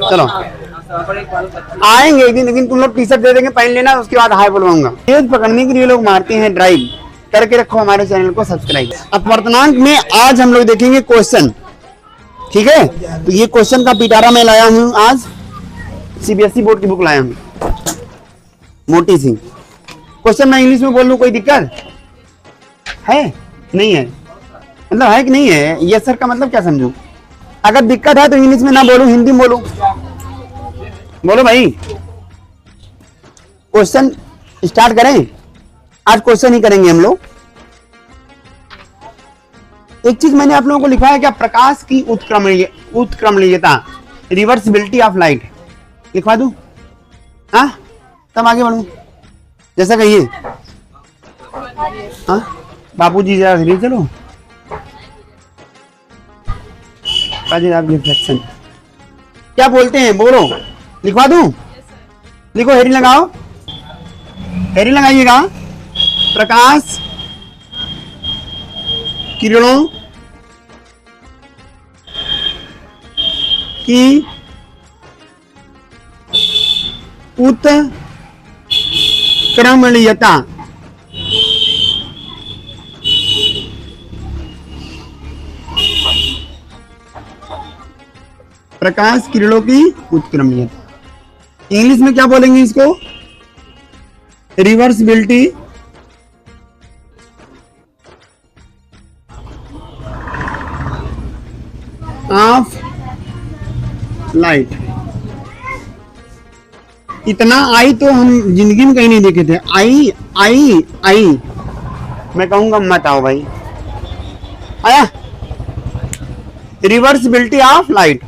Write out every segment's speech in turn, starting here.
चलो आएंगे एक दिन, लेकिन तुम लोग टी शर्ट दे देंगे, पहन लेना, उसके बाद हाय बोलवाऊंगा। तेज पकड़ने के लिए लोग मारते हैं ड्राइव, करके रखो हमारे चैनल को सब्सक्राइब। अपवर्तनांक में आज हम लोग देखेंगे क्वेश्चन, ठीक है। तो ये क्वेश्चन का पिटारा मैं लाया हूं, आज सीबीएसई बोर्ड की बुक लाया हूं, मोटी सी। क्वेश्चन मैं इंग्लिश में बोल लूं, कोई दिक्कत है? नहीं है, मतलब है कि नहीं है? यस सर का मतलब क्या समझूं? अगर दिक्कत है तो इंग्लिश में ना बोलूं, हिंदी में बोलूं? बोलो भाई। क्वेश्चन स्टार्ट करें? आज क्वेश्चन ही करेंगे हम लोग। एक चीज मैंने आप लोगों को लिखा है क्या, प्रकाश की उत्क्रमणीयता, रिवर्सिबिलिटी ऑफ लाइट, लिखवा दूं? हाँ, तब आगे बढ़ूं, जैसा कहिए। हाँ बापूजी जरा धीरे चलो। रिफ्लेक्शन क्या बोलते हैं, बोलो, लिखवा दूं? लिखो, हेडिंग लगाओ, हेडिंग लगाइएगा। प्रकाश किरणों की उत्क्रमणीयता, प्रकाश किरणों की उत्क्रमणीयता। इंग्लिश में क्या बोलेंगे इसको? Reversibility of light. इतना आई तो हम जिंदगी में कहीं नहीं देखे थे। आई आई आई, मैं कहूंगा मत आओ भाई। आया? रिवर्सिबिलिटी ऑफ लाइट,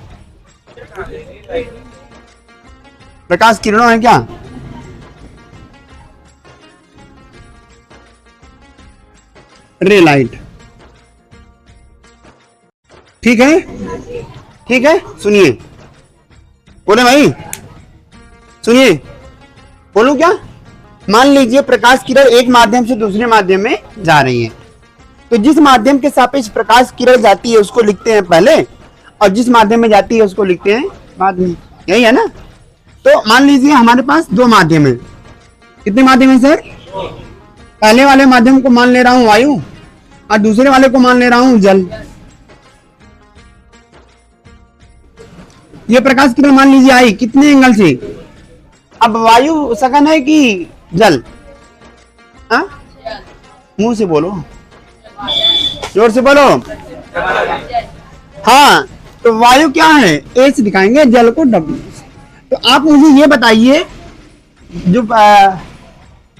प्रकाश किरणों है क्या? रे लाइट, ठीक है, ठीक है। सुनिए, बोले भाई, सुनिए, बोलूं क्या? मान लीजिए प्रकाश किरण एक माध्यम से दूसरे माध्यम में जा रही है, तो जिस माध्यम के सापेक्ष प्रकाश किरण जाती है उसको लिखते हैं पहले, और जिस माध्यम में जाती है उसको लिखते हैं बाद में, यही है ना? तो मान लीजिए हमारे पास दो माध्यम है। कितने माध्यम है सर? पहले वाले माध्यम को मान ले रहा हूं वायु, और दूसरे वाले को मान ले रहा हूं जल। ये प्रकाश किरण मान लीजिए आई, कितने एंगल से? अब वायु सघन है कि जल? हाँ, मुंह से बोलो, जोर से बोलो। हाँ, तो वायु क्या है? ए से दिखाएंगे, जल को डब्ल्यू। तो आप मुझे ये बताइए, जो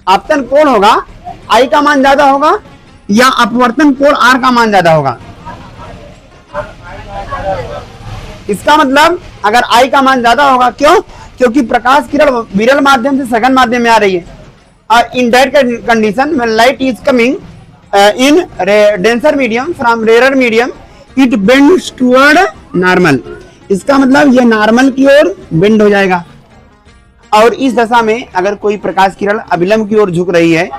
आपतन कोण होगा, आई का मान ज्यादा होगा या अपवर्तन कोण आर का मान ज्यादा होगा? इसका मतलब अगर आई का मान ज्यादा होगा, क्यों? क्योंकि प्रकाश किरण विरल माध्यम से सघन माध्यम में आ रही है, और in that condition when light is coming in denser medium from rare medium, it bends toward normal. इसका मतलब ये नॉर्मल की ओर बेंड हो जाएगा, और इस दशा में अगर कोई प्रकाश किरण अभिलंब की ओर झुक रही है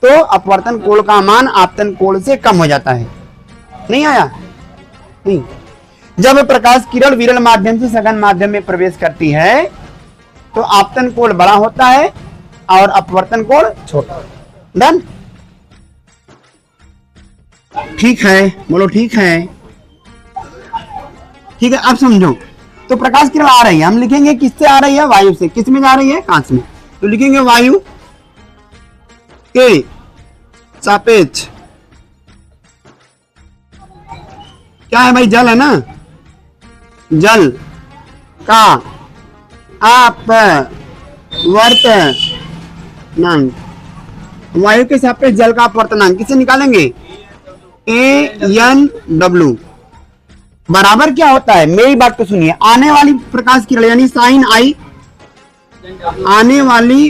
तो अपवर्तन कोण का मान आपतन कोण से कम हो जाता है। नहीं आया? नहीं। जब प्रकाश किरण विरल माध्यम से सघन माध्यम में प्रवेश करती है तो आपतन कोण बड़ा होता है और अपवर्तन कोण छोटा। डन? ठीक है, बोलो ठीक है, ठीक है। अब समझो, तो प्रकाश किरण आ रही है, हम लिखेंगे किससे आ रही है? वायु से। किस में जा रही है? कांच में। तो लिखेंगे वायु के सापेक्ष, क्या है भाई? जल है ना? जल का अपवर्तनांक, वायु के सापेक्ष जल का अपवर्तनांक किसे निकालेंगे? AN W बराबर क्या होता है? मेरी बात को सुनिए। आने वाली प्रकाश किरण यानी साइन आई, आने वाली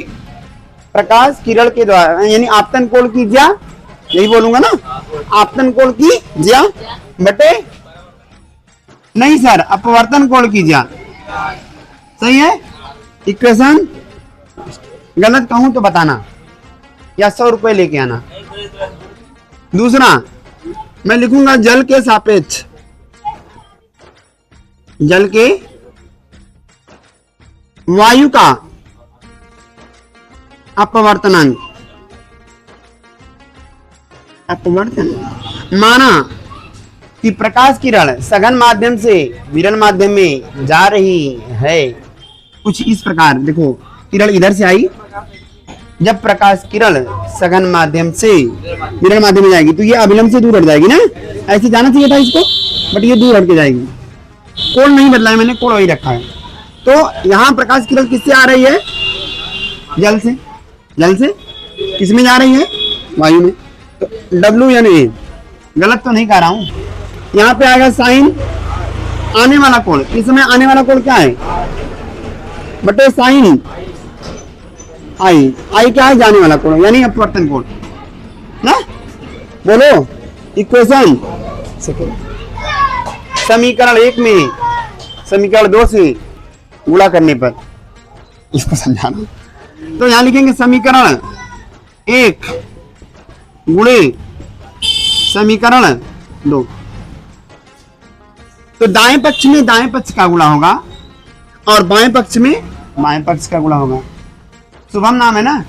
प्रकाश किरण के द्वारा यानी आपतन कोण की ज्या, यही बोलूंगा ना, आपतन कोण की ज्या बटे, नहीं सर, अपवर्तन कोण की ज्या। सही है? इक्वेशन गलत कहूं तो बताना, या 100 रुपए लेके आना। दूसरा मैं लिखूंगा जल के सापेक्ष, जल के वायु का अपवर्तनांक, माना कि प्रकाश किरण सघन माध्यम से विरल माध्यम में जा रही है कुछ इस प्रकार। देखो किरण इधर से आई, जब प्रकाश किरण सघन माध्यम से विरल माध्यम में जाएगी तो ये अभिलंब से दूर हट जाएगी ना, ऐसे जाना चाहिए था इसको, बट ये दूर हट के जाएगी। कोण नहीं बदला है मैंने, कोण वही रखा है। तो यहाँ प्रकाश किरण किससे आ रही है? जल से। जल से किस में जा रही है? वायु में। तो W यानी A, गलत तो नहीं कह रहा हूं। यहाँ पे आएगा साइन आने वाला कोण। इस समय आने वाला कोण क्या है? बटे साइन आई। आई क्या है? जाने वाला कोण, यानी अपवर्तन कोण ना। बोलो इक्वेशन समीकरण 1 में समीकरण 2 से गुणा करने पर इसको समझाना। तो यहां लिखेंगे समीकरण 1 गुणे समीकरण 2। तो दाएं पक्ष में दाएं पक्ष का गुणा होगा और बाएं पक्ष में बाएं पक्ष का गुणा होगा। शुभम नाम है ना?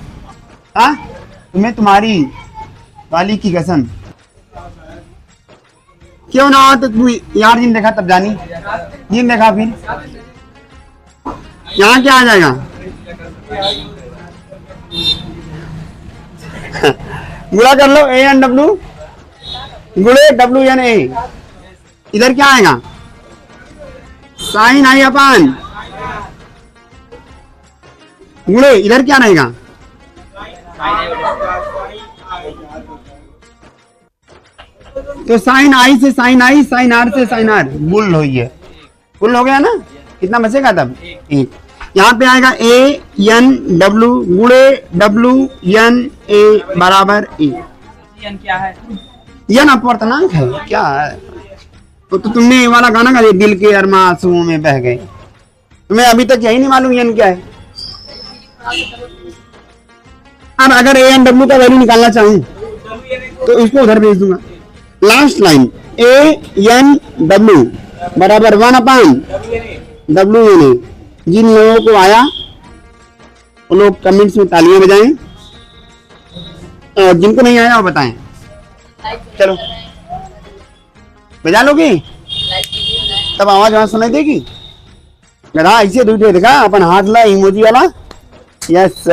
हाँ, तुम्हें तुम्हारी वाली की कसम। क्यों ना तो तू यार जिन देखा तब जानी, जिन देखा फिर यहाँ क्या आ जाएगा? गुणा कर लो A एन W गुणे W एन A। इधर क्या आएगा? साइन आई अपान गुणे इधर क्या रहेगा? तो साइन आई से साइन आई, साइन आर से साइन आर, गुल हो गया। गुल हो गया ना? कितना बचेगा तब? 1। यहाँ पे आएगा A N W गुणे W N A बराबर A। क्या है? यन अपवर्तनांक है। क्या है? तो तुमने ये वाला गाना गा, दिल के अरमा आंसुओं में बह गए। तुम्हें अभी तक यही नहीं मालूम यन क्या है? अब अगर A N W का वैल्यू निकालना चाहूं तो इसको उधर भेज दूंगा। Last line A N W बराबर 1 अपान W N A। जिन लोगों को आया वो लोग कमेंट्स में तालियां बजाएं और जिनको नहीं आया वो बताएं। चलो बजा लोगे तब आवाज वहां सुनाई देगी। गधा ऐसे दूसरे देखा अपन हाथ ला इमोजी वाला। यस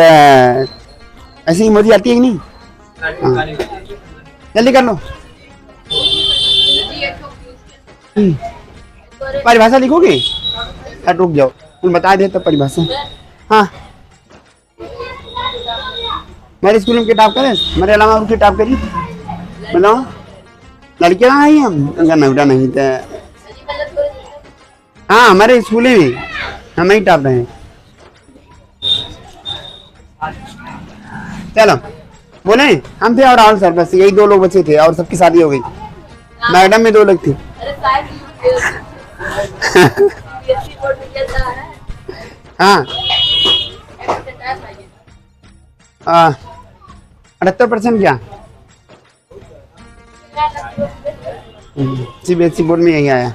ऐसी इमोजी आती है कि नहीं? हाँ। जल्दी कर लो। परिभाषा लिखोगे? रुक जाओ, तुम बता दे तब परिभाषा। हाँ मेरे स्कूल में किताब करे, मेरे अलावा और किताब करी बताओ। लड़कियां आई हम नवरा नहीं था। हाँ हमारे स्कूल में हम ही टाप रहे हैं। चलो बोले हम थे और राहुल सर, बस यही 2 लोग बचे थे और सबकी शादी हो गई। मैडम में 2 लोग थे। हाँ 78% क्या? CBSE बोर्ड में यही आया।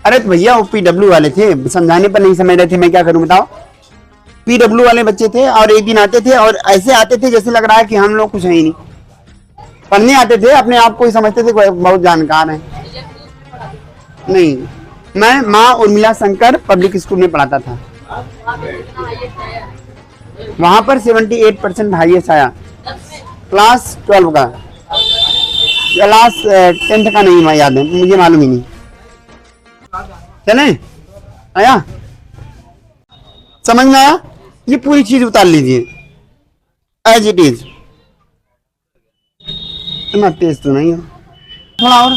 अरे तो भैया वो PW वाले थे, समझाने पर नहीं समझ रहे थे, मैं क्या करूं बताओ। PW वाले बच्चे थे और एक दिन आते थे और ऐसे आते थे जैसे लग रहा है कि हम लोग कुछ है ही नहीं। पढ़ने आते थे, अपने आप को ही समझते थे बहुत जानकार हैं। नहीं, मैं माँ उर्मिला शंकर पब्लिक स्कूल में पढ़ाता था। वहां पर 78% हाईएस्ट आया। क्लास 12 का, क्लास 10th का नहीं मैं याद है, मुझे मालूम ही नहीं। चले आया? समझ में आया? ये पूरी चीज उतार लीजिए एज इट इज। इतना तेज तो नहीं हो, थोड़ा और।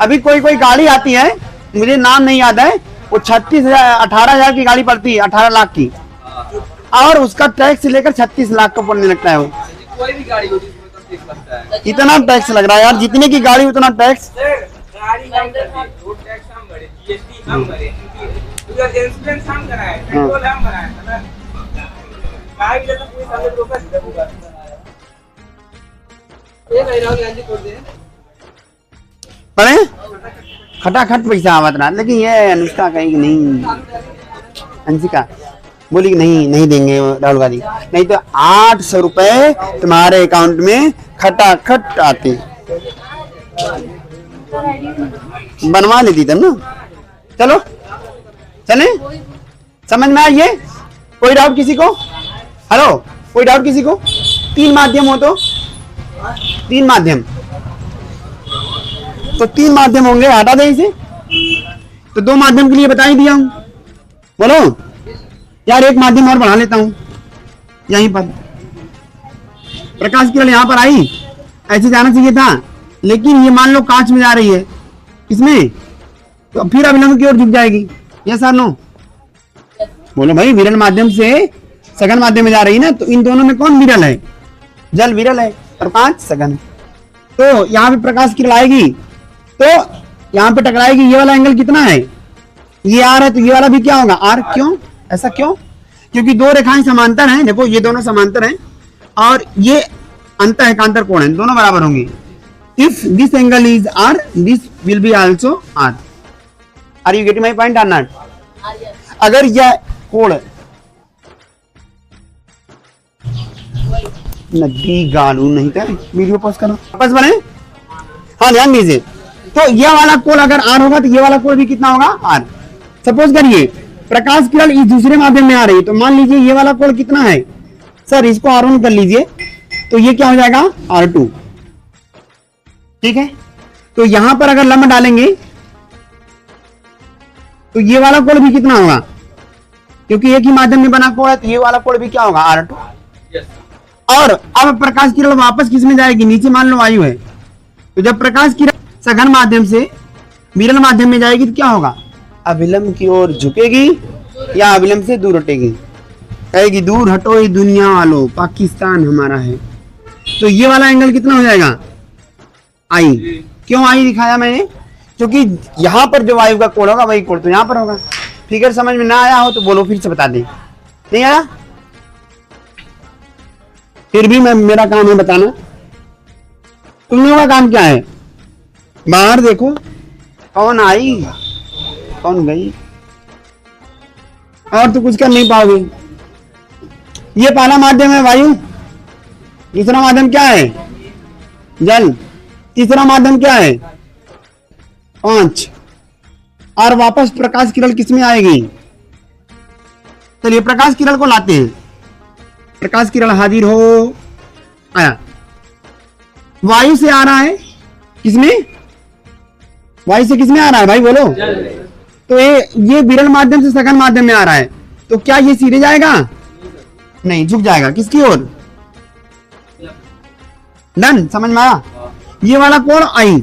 अभी कोई गाड़ी आती है, मुझे नाम नहीं याद है, वो 18,000 की गाड़ी पड़ती है, 18 लाख की, और उसका टैक्स लेकर 36 लाख का पड़ने लगता है। वो कोई भी गाड़ी होती है उसमें टैक्स लगता है। इतना टैक्स लग रहा है यार, जितने की गाड़ी उतना टैक्स। गाड़ी हम भरे, रोड टैक्स हम भरे, GST हम भरे, इंश्योरेंस हम कराए, पेट्रोल हम भराए, गाड़ी जैसा कोई साले रोका सीधा होगा। ये नहीं राहुल गांधी छोड़ दे पढ़े खटाखट पैसा आवत रहा, लेकिन ये अनुष्का कहीं नहीं। अंशिका बोली कि नहीं देंगे राहुल गांधी, नहीं तो 800 रुपए तुम्हारे अकाउंट में खटाखट आते। बनवा लेती तब ना। चलो चले, समझ में आइए? कोई डाउट किसी को? हेलो, कोई डाउट किसी को? 3 माध्यम हो तो 3 माध्यम, तो 3 माध्यम होंगे, हटा दे इसे। तो 2 माध्यम के लिए बता ही दिया हूं। बोलो यार, एक माध्यम और बढ़ा लेता हूं यहीं पर। प्रकाश किरण यहां पर आई, ऐसे जाना चाहिए था, लेकिन ये मान लो कांच में जा रही है, इसमें तो फिर अभिलंब की ओर झुक जाएगी। यस और नो? बोलो भाई, विरल माध्यम से सघन माध्यम में जा रही है ना, तो इन दोनों में कौन विरल है? जल विरल है और कांच सघन है। तो यहाँ पे प्रकाश किरण आएगी तो यहाँ पे टकराएगी। ये वाला एंगल कितना है? ये आर है, तो ये वाला भी क्या होगा? आर। क्यों ऐसा? क्यों? क्योंकि 2 रेखाएं समांतर हैं। देखो ये दोनों समांतर हैं और ये अंतःएकांतर कोण है, दोनों बराबर होंगे। If this angle is R, this will be also R. Are you getting my point और नॉट? अगर यह कोण नदी गालू नहीं था, वीडियो पॉज करो, वापस बने। हाँ ध्यान दीजिए, तो यह वाला कोण अगर आर होगा तो ये वाला कोण भी कितना होगा? आर। सपोज करिए प्रकाश किरण इस दूसरे माध्यम में आ रही है, तो मान लीजिए ये वाला कोण कितना है सर, इसको R1 कर लीजिए, तो ये क्या हो जाएगा? R2। ठीक है, तो यहां पर अगर लंब डालेंगे तो ये वाला कोण भी कितना होगा? क्योंकि एक ही माध्यम में बना कोण है, तो ये वाला कोण भी क्या होगा? R2। और अब प्रकाश किरण वापस किस में जाएगी? नीचे मान लो वायु है, तो जब प्रकाश किरण सघन माध्यम से विरल माध्यम में जाएगी तो क्या होगा? अभिलंब की ओर झुकेगी या अभिलंब से दूर हटेगी? कहेगी दूर हटो ये दुनिया वालों, पाकिस्तान हमारा है। तो ये वाला एंगल कितना हो जाएगा? आई। क्यों आई दिखाया मैंने? क्योंकि यहां पर जो वायु का कोण होगा वही कोण तो यहां पर होगा। फिगर समझ में ना आया हो तो बोलो, फिर से बता दे। नहीं आया? फिर भी मेरा काम है बताना। तुम लोगों का काम क्या है? बाहर देखो कौन आई कौन गई, और तो कुछ कर नहीं पाओगे। ये पहला माध्यम है वायु, दूसरा माध्यम क्या है? जल, तीसरा माध्यम क्या है? कांच। और वापस प्रकाश किरण किसमें आएगी? चलिए प्रकाश किरण को लाते हैं। प्रकाश किरण हाजिर हो, आया, वायु से आ रहा है, किसमें? वायु से किसमें आ रहा है भाई बोलो? तो ये विरल माध्यम से सघन माध्यम में आ रहा है, तो क्या ये सीधे जाएगा? नहीं, झुक जाएगा। किसकी ओर? डन, समझ में आया? ये वाला कोण आई,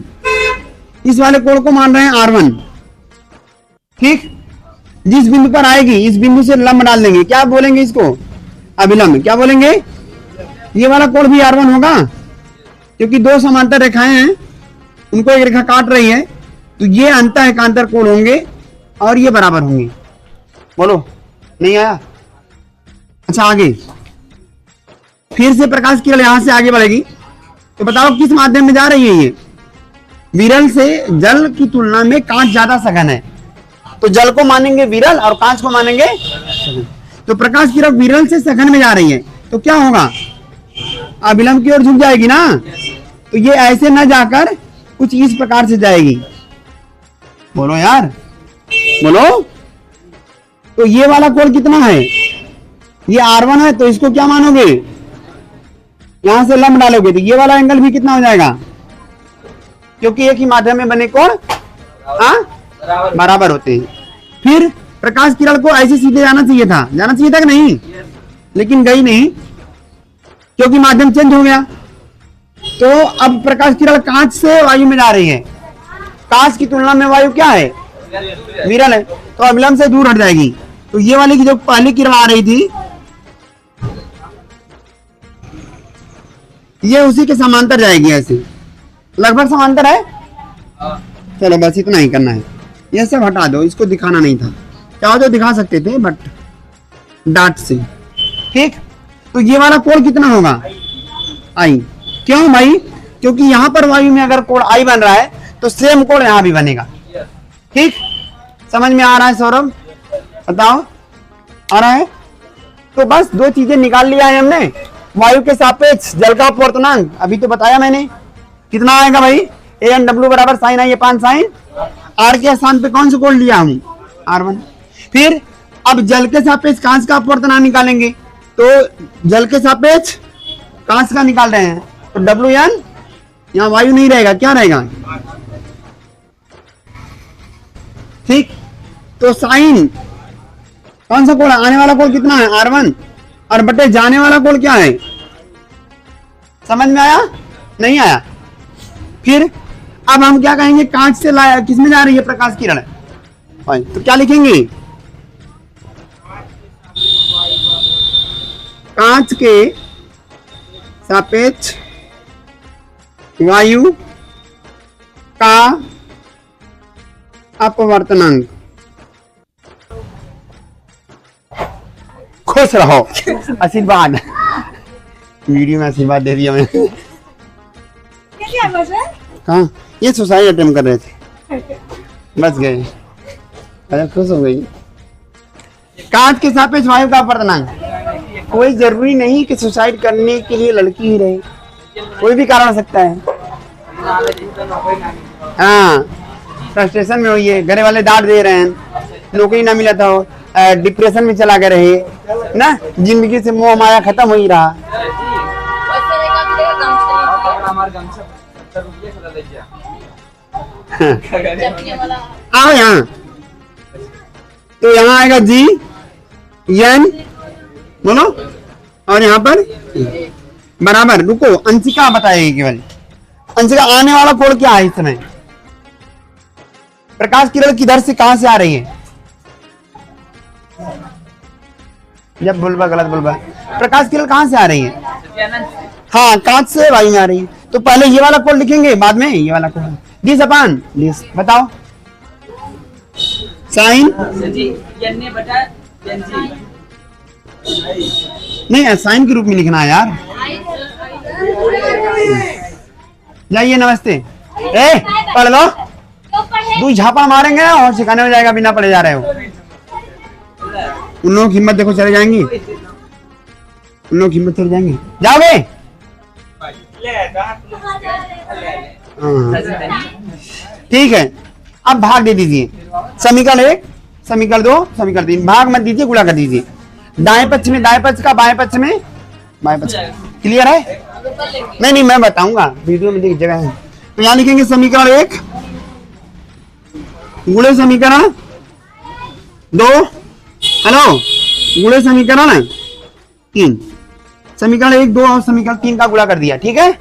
इस वाले कोण को मान रहे हैं R1। ठीक, जिस बिंदु पर आएगी इस बिंदु से लंब डाल देंगे, क्या बोलेंगे इसको? अभिलंब। क्या बोलेंगे? ये वाला कोण भी R1 होगा, क्योंकि 2 समांतर रेखाएं हैं, उनको एक रेखा काट रही है, तो ये अंतःएकांतर कोण होंगे और ये बराबर होंगे। बोलो, नहीं आया? अच्छा आगे, फिर से प्रकाश किरण यहां से आगे बढ़ेगी, तो बताओ किस माध्यम में जा रही है? ये विरल से जल की तुलना में कांच ज्यादा सघन है, तो जल को मानेंगे विरल और कांच को मानेंगे सघन। तो प्रकाश किरण विरल से सघन में जा रही है, तो क्या होगा? अभिलंब की ओर झुक जाएगी ना, तो ये ऐसे न जाकर कुछ इस प्रकार से जाएगी। बोलो यार, बोलो। तो ये वाला कोण कितना है? ये R1 है, तो इसको क्या मानोगे? यहां से लंब डालोगे तो ये वाला एंगल भी कितना हो जाएगा? क्योंकि एक ही माध्यम में बने कोण बराबर होते हैं। फिर प्रकाश किरण को ऐसे सीधे जाना चाहिए था कि नहीं? लेकिन गई नहीं, क्योंकि माध्यम चेंज हो गया। तो अब प्रकाश किरण कांच से वायु में जा रही है, कांच की तुलना में वायु क्या है? विरल है, तो अभिलंब से दूर हट जाएगी। तो ये वाली की जो पहली किरण आ रही थी, ये उसी के समांतर जाएगी, ऐसे लगभग समांतर है। चलो बस इतना ही करना है, ये सब हटा दो, इसको दिखाना नहीं था। चाहो तो दिखा सकते थे, बट डांट से। ठीक, तो ये वाला कोण कितना होगा? आई। क्यों भाई? क्योंकि यहां पर वायु में अगर कोण आई बन रहा है तो सेम कोण यहां भी बनेगा। ठीक, समझ में आ रहा है सौरभ? बताओ आ रहा है। तो बस दो चीजें निकाल लिया है हमने, वायु के सापेक्ष जल का अपवर्तनांक अभी तो बताया मैंने, कितना आएगा भाई, AnW बराबर sine I upon sine R के स्थान पे कौन सा कोण लिया हम, R1। फिर अब जल के सापेक्ष कांच का अपवर्तनांक निकालेंगे, तो जल के सापेक्ष कांच का निकाल रहे हैं, तो WN यहाँ वायु नहीं रहेगा, क्या रहेगा, ठीक। तो साइन कौन सा कोण है, आने वाला कोण कितना है R1 और बटे जाने वाला कोण क्या है, समझ में आया नहीं आया। फिर अब हम क्या कहेंगे, कांच से लाया किसमें जा रही है प्रकाश किरण, तो क्या लिखेंगे, कांच के सापेक्ष वायु का अपवर्तनांक। खुश रहो, आशीर्वाद, वीडियो में आशीर्वाद दे दिया मैंने। क्या बस है? हाँ, ये सुसाइड अटेम्प्ट कर रहे थे, बच गए, अरे खुश हो गई। कांच के सापेक्ष वायु का अपवर्तनांक, कोई जरूरी नहीं कि सुसाइड करने के लिए लड़की ही रहे, कोई भी कारण हो सकता है। हाँ, फ्रस्ट्रेशन में हुई है, घर वाले डांट दे रहे हैं, नौकरी ना मिला था, डिप्रेशन में चला गया रहे ना, जिंदगी से मोह माया खत्म हो ही रहा। आओ यहाँ, तो यहाँ आएगा GN बोलो, और यहाँ पर बराबर, रुको अंशिका बताएगी केवल, अंशिका आने वाला कोण क्या है इस समय, प्रकाश किरण किधर से कहां से आ रही है, जब बोलबा गलत बोलबा, प्रकाश किरण कहां से आ रही है, हाँ कांच से वायु में आ रही है, तो पहले ये वाला कोण लिखेंगे, बाद में ये वाला कोण, दिस अपान दिस, बताओ साइन नहीं, साइन के रूप में लिखना है यार, जाइए नमस्ते, ए पढ़ लो, तू झापा मारेंगे और सिखाने हो जाएगा, बिना पढ़े जा रहे हो। उन लोगों की हिम्मत देखो, चले जाएंगी, उन लोगों की हिम्मत चले जाएंगे, जाओगे, ठीक है। अब भाग दे दीजिए, समीकरण 1 समीकरण 2 समीकरण 3, भाग मत दीजिए, गुणा कर दीजिए, दाएं पक्ष में दाएं पक्ष का, बाएं पक्ष में बाएं पक्ष, क्लियर है, नहीं मैं बताऊंगा, वीडियो में एक जगह है। तो यहाँ लिखेंगे समीकरण 1 गुणे समीकरण 2, हेलो गुणे समीकरण 3, समीकरण 1 2 और समीकरण 3 का गुणा कर दिया, ठीक है।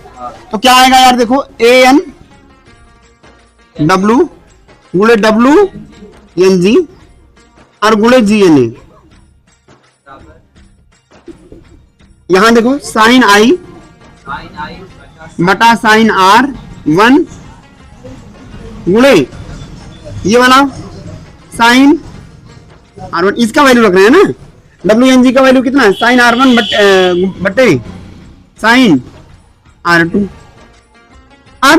तो क्या आएगा यार, देखो AnW गुणे WNG और गुणे GNA, यहां देखो साइन I बटा साइन R1 गुणे ये वाला साइन R1, इसका वैल्यू रख रहे हैं ना, WNG का वैल्यू कितना है, साइन R1 बटे साइन R2। अब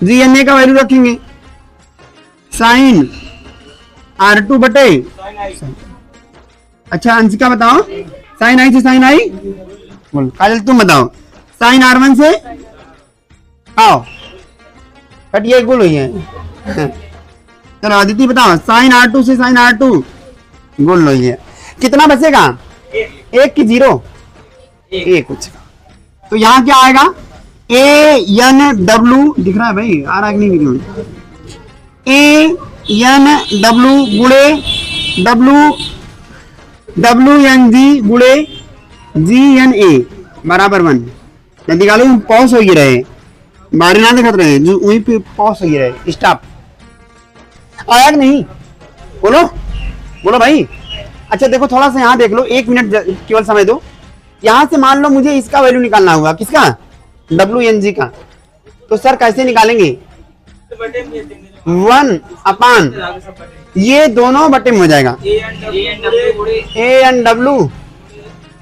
GNA का वैल्यू रखेंगे, साइन R2 बटे, अच्छा अंशिका बताओ, साइन आई से साइन आई, बोल काजल तुम बताओ, साइन R1 से आओ कट, ये गुल हुई है, चलो आदित्य बताओ, साइन R2 से साइन R2 गुल हुई है, कितना बचेगा, 1 की 0 1 कुछ, तो यहाँ क्या आएगा, AnW दिख रहा है भाई, आ रहा है कि नहीं दिख रहा, AnW गुणे WNG गुणे GNA बराबर 1, जल्दी निकालो, पॉज हो ही रहे, बाहर ना दिखत रहे, जो वहीं पे पॉज हो ही रहे, स्टॉप, आया कि नहीं, बोलो बोलो भाई। अच्छा देखो थोड़ा सा यहाँ देख लो, 1 मिनट केवल समय दो, यहाँ से मान लो मुझे इसका वैल्यू निकालना होगा, किसका, WNG का, तो सर कैसे निकालेंगे, 1 अपान ये दोनों बटे में हो जाएगा, AnW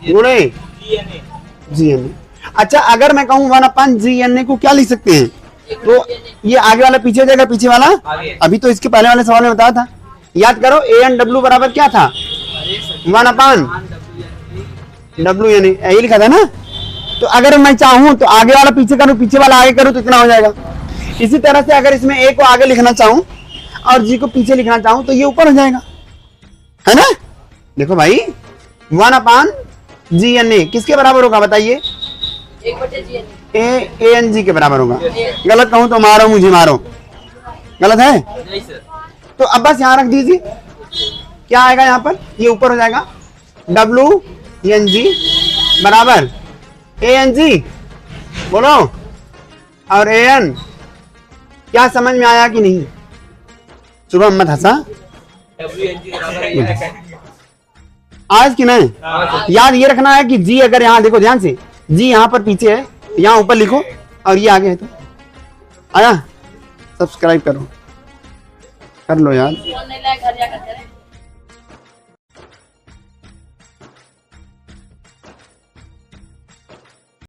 गुणे GNA। अच्छा अगर मैं कहूँ 1 अपान GNA को क्या लिख सकते हैं, तो ये आगे वाला पीछे हो जाएगा, पीछे वाला अभी तो इसके पहले वाले सवाल में बताया था, याद करो AnW बराबर क्या था, 1/W यानी यही लिखा था ना। तो अगर मैं चाहूं तो आगे वाला पीछे करूं, पीछे वाला आगे करूं तो इतना हो जाएगा। इसी तरह से अगर इसमें A को आगे लिखना चाहूं और G को पीछे लिखना चाहूं तो ये ऊपर हो जाएगा, है ना। देखो भाई 1/GNA किसके बराबर होगा बताइए? ANG के बराबर होगा। गलत कहूं तो मारो मुझे, मारो, गलत है। नहीं सर। तो अब बस यहाँ रख दीजिए, क्या आएगा यहाँ पर, ये ऊपर हो जाएगा WNG बराबर ANG, बोलो, और AN। क्या समझ में आया कि नहीं? सुबह मत हंसा, WNG बराबर है। आज की नहीं याद ये रखना है कि G अगर यहाँ देखो ध्यान से, G यहाँ पर पीछे है, यहाँ ऊपर लिखो और ये आगे है। तो आया, सब्सक्राइब करो, कर लो यार।